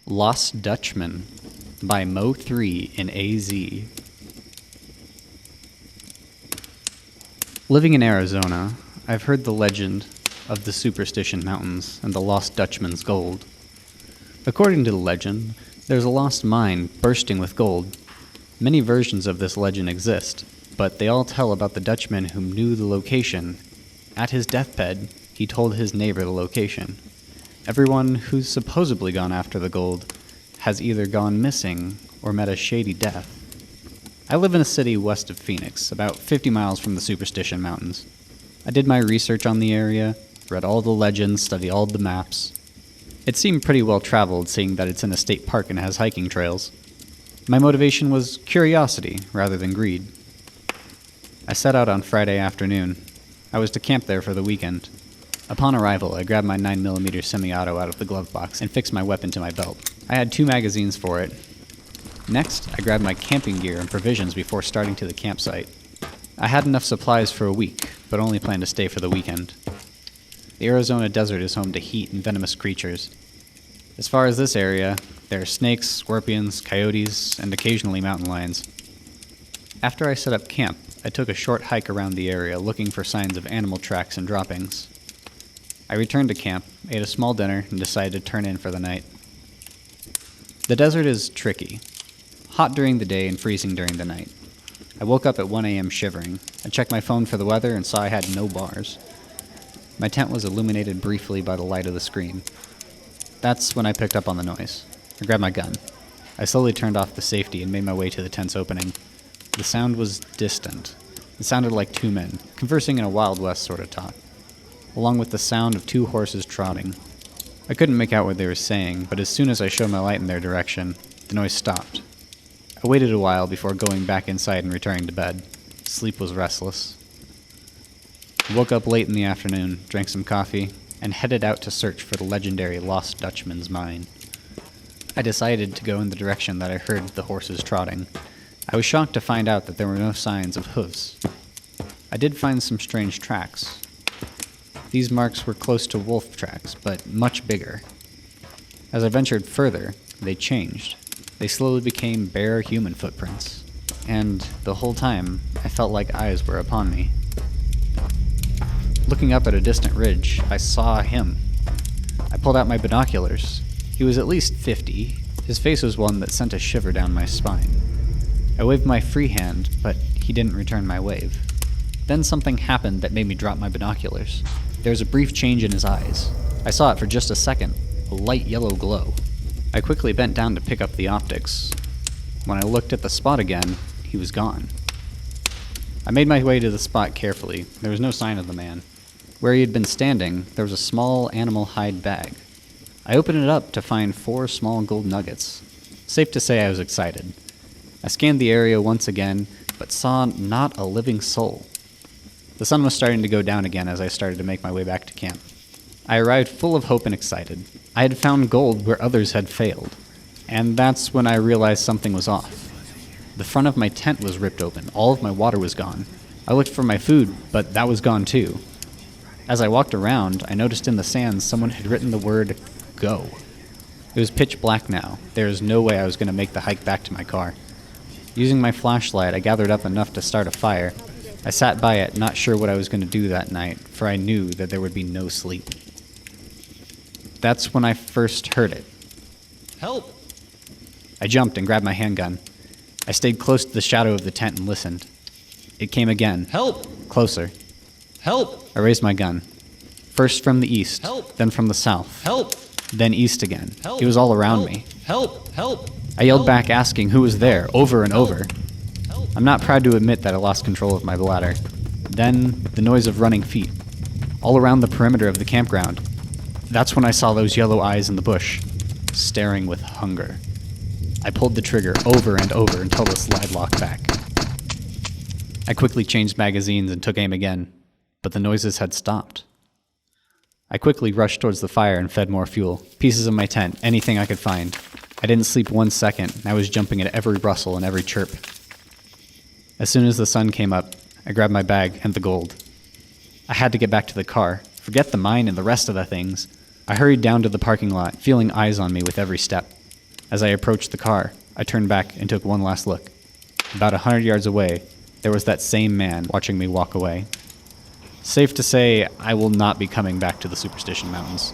Lost Dutchman by Mo3 in AZ. Living in Arizona, I've heard the legend of the Superstition Mountains and the Lost Dutchman's gold. According to the legend, there's a lost mine bursting with gold. Many versions of this legend exist, but they all tell about the Dutchman who knew the location. At his deathbed, he told his neighbor the location. Everyone who's supposedly gone after the gold has either gone missing or met a shady death. I live in a city west of Phoenix, about 50 miles from the Superstition Mountains. I did my research on the area, read all the legends, studied all the maps. It seemed pretty well traveled, seeing that it's in a state park and has hiking trails. My motivation was curiosity rather than greed. I set out on Friday afternoon. I was to camp there for the weekend. Upon arrival, I grabbed my 9mm semi-auto out of the glove box and fixed my weapon to my belt. I had 2 magazines for it. Next, I grabbed my camping gear and provisions before starting to the campsite. I had enough supplies for a week, but only planned to stay for the weekend. The Arizona desert is home to heat and venomous creatures. As far as this area, there are snakes, scorpions, coyotes, and occasionally mountain lions. After I set up camp, I took a short hike around the area looking for signs of animal tracks and droppings. I returned to camp, ate a small dinner, and decided to turn in for the night. The desert is tricky. Hot during the day and freezing during the night. I woke up at 1 a.m. shivering. I checked my phone for the weather and saw I had no bars. My tent was illuminated briefly by the light of the screen. That's when I picked up on the noise. I grabbed my gun. I slowly turned off the safety and made my way to the tent's opening. The sound was distant. It sounded like 2 men, conversing in a Wild West sort of talk, along with the sound of 2 horses trotting. I couldn't make out what they were saying, but as soon as I showed my light in their direction, the noise stopped. I waited a while before going back inside and returning to bed. Sleep was restless. I woke up late in the afternoon, drank some coffee, and headed out to search for the legendary Lost Dutchman's mine. I decided to go in the direction that I heard the horses trotting. I was shocked to find out that there were no signs of hooves. I did find some strange tracks. These marks were close to wolf tracks, but much bigger. As I ventured further, they changed. They slowly became bare human footprints. And the whole time, I felt like eyes were upon me. Looking up at a distant ridge, I saw him. I pulled out my binoculars. He was at least 50. His face was one that sent a shiver down my spine. I waved my free hand, but he didn't return my wave. Then something happened that made me drop my binoculars. There was a brief change in his eyes. I saw it for just a second, a light yellow glow. I quickly bent down to pick up the optics. When I looked at the spot again, he was gone. I made my way to the spot carefully. There was no sign of the man. Where he had been standing, there was a small animal hide bag. I opened it up to find 4 small gold nuggets. Safe to say I was excited. I scanned the area once again, but saw not a living soul. The sun was starting to go down again as I started to make my way back to camp. I arrived full of hope and excited. I had found gold where others had failed. And that's when I realized something was off. The front of my tent was ripped open. All of my water was gone. I looked for my food, but that was gone too. As I walked around, I noticed in the sands someone had written the word, "Go." It was pitch black now. There was no way I was going to make the hike back to my car. Using my flashlight, I gathered up enough to start a fire. I sat by it, not sure what I was going to do that night, for I knew that there would be no sleep. That's when I first heard it. Help! I jumped and grabbed my handgun. I stayed close to the shadow of the tent and listened. It came again. Help! Closer. Help! I raised my gun. First from the east, Help! then from the south, Help! then east again. Help! He was all around Help! me. Help! Help! I yelled Help! back asking who was there, over and over. Help! I'm not proud to admit that I lost control of my bladder. Then, the noise of running feet. All around the perimeter of the campground. That's when I saw those yellow eyes in the bush, staring with hunger. I pulled the trigger over and over until the slide locked back. I quickly changed magazines and took aim again, but the noises had stopped. I quickly rushed towards the fire and fed more fuel, pieces of my tent, anything I could find. I didn't sleep 1 second, and I was jumping at every rustle and every chirp. As soon as the sun came up, I grabbed my bag and the gold. I had to get back to the car, forget the mine and the rest of the things. I hurried down to the parking lot, feeling eyes on me with every step. As I approached the car, I turned back and took one last look. About 100 yards away, there was that same man watching me walk away. Safe to say, I will not be coming back to the Superstition Mountains.